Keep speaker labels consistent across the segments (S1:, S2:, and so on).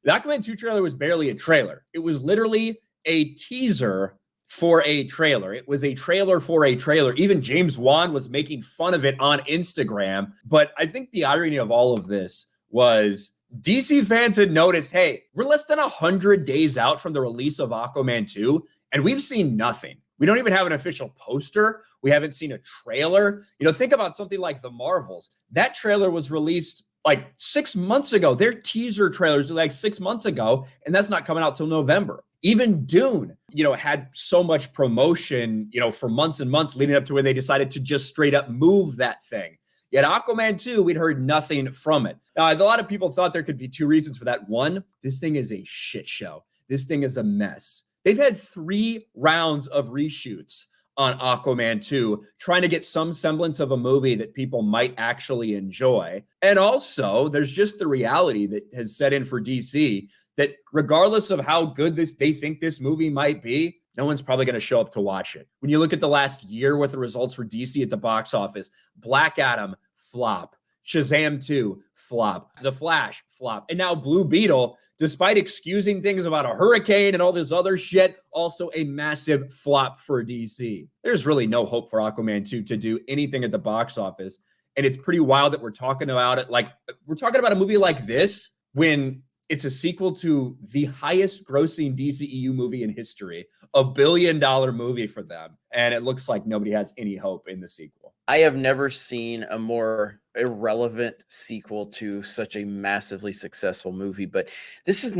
S1: The Aquaman 2 trailer was barely a trailer. It was literally a teaser for a trailer. It was a trailer for a trailer. Even James Wan was making fun of it on Instagram. But I think the irony of all of this was DC fans had noticed, hey, we're less than 100 days out from the release of Aquaman 2, and we've seen nothing. We don't even have an official poster. We haven't seen a trailer. Think about something like the Marvels. That trailer was released like 6 months ago. Their teaser trailers are like 6 months ago, and that's not coming out till November. Even Dune, had so much promotion, for months and months leading up to where they decided to just straight up move that thing. Yet Aquaman 2, we'd heard nothing from it. Now, a lot of people thought there could be two reasons for that. One, this thing is a shit show. This thing is a mess. They've had 3 rounds of reshoots on Aquaman 2, trying to get some semblance of a movie that people might actually enjoy. And also, there's just the reality that has set in for DC that regardless of how good they think this movie might be, no one's probably going to show up to watch it. When you look at the last year with the results for DC at the box office, Black Adam, flop. Shazam 2, flop. The Flash, flop. And now Blue Beetle, despite excusing things about a hurricane and all this other shit, also a massive flop for DC. There's really no hope for Aquaman 2 to do anything at the box office. And it's pretty wild that we're talking about it. Like, we're talking about a movie like this when it's a sequel to the highest grossing DCEU movie in history, $1 billion movie for them. And it looks like nobody has any hope in the sequel.
S2: I have never seen a more irrelevant sequel to such a massively successful movie, but this is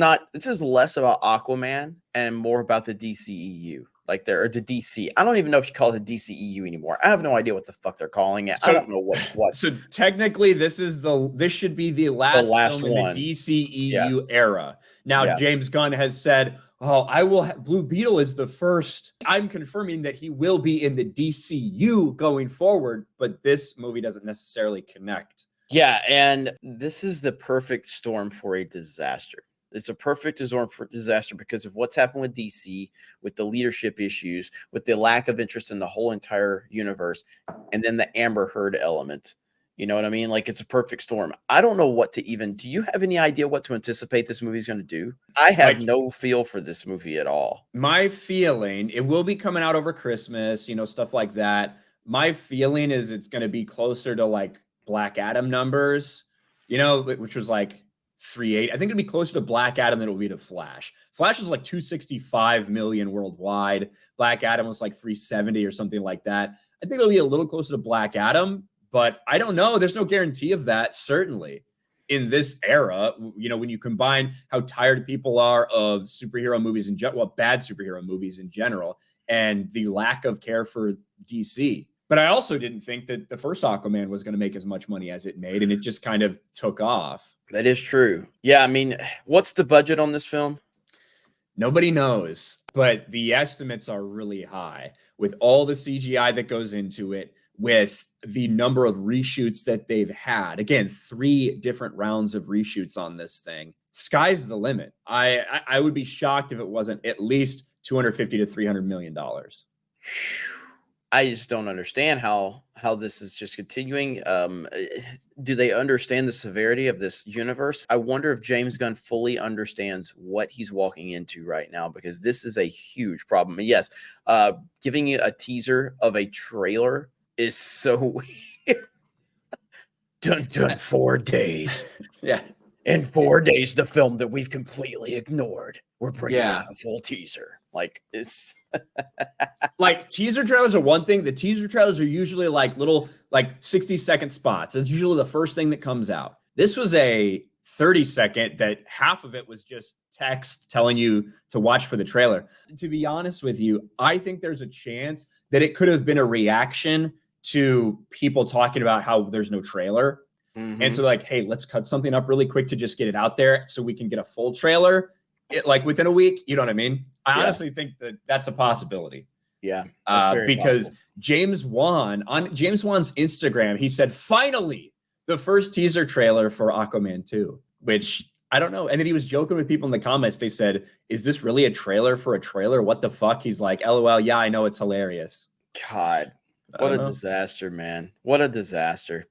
S2: less about Aquaman and more about the DCEU. Like the DC. I don't even know if you call it the DCEU anymore. I have no idea what the fuck they're calling it. I don't know what's what.
S1: So technically, this should be the last film in the DCEU era. Now, James Gunn has said, Blue Beetle is the first. I'm confirming that he will be in the DCU going forward, but this movie doesn't necessarily connect.
S2: Yeah, and this is the perfect storm for a disaster. It's a perfect storm for disaster because of what's happened with DC, with the leadership issues, with the lack of interest in the whole entire universe, and then the Amber Heard element. You know what I mean? Like, it's a perfect storm. I don't know what to do you have any idea what to anticipate this movie's going to do? I have no feel for this movie at all.
S1: My feeling, it will be coming out over Christmas, stuff like that. My feeling is it's going to be closer to like Black Adam numbers, which was like 3.8. I think it'll be closer to Black Adam than it will be to Flash. Flash was like 265 million worldwide. Black Adam was like 370 or something like that. I think it'll be a little closer to Black Adam, but I don't know. There's no guarantee of that, certainly. In this era, when you combine how tired people are of superhero movies in general, bad superhero movies in general, and the lack of care for DC. But I also didn't think that the first Aquaman was going to make as much money as it made, and it just kind of took off.
S2: That is true. Yeah, I mean, what's the budget on this film?
S1: Nobody knows, but the estimates are really high with all the CGI that goes into it, with the number of reshoots that they've had. Again, 3 different rounds of reshoots on this thing. Sky's the limit. I would be shocked if it wasn't at least $250 to $300 million.
S2: I just don't understand how this is just continuing. Do they understand the severity of this universe? I wonder if James Gunn fully understands what he's walking into right now, because this is a huge problem. And yes, giving you a teaser of a trailer is so weird. Dun 4 days.
S1: Yeah.
S2: In 4 days, the film that we've completely ignored, we're bringing out a full teaser. Like, it's
S1: like, teaser trailers are one thing. The teaser trailers are usually like little 60-second spots. It's usually the first thing that comes out. This was a 30-second that half of it was just text telling you to watch for the trailer. To be honest with you, I think there's a chance that it could have been a reaction to people talking about how there's no trailer. Mm-hmm. And so like, hey, let's cut something up really quick to just get it out there so we can get a full trailer within a week. You know what I mean? I honestly think that that's a possibility.
S2: Yeah.
S1: Because possible. James Wan, on James Wan's Instagram, he said, finally, the first teaser trailer for Aquaman 2, which I don't know. And then he was joking with people in the comments. They said, is this really a trailer for a trailer? What the fuck? He's like, LOL. Yeah, I know, it's hilarious.
S2: God. What a disaster, man. What a disaster.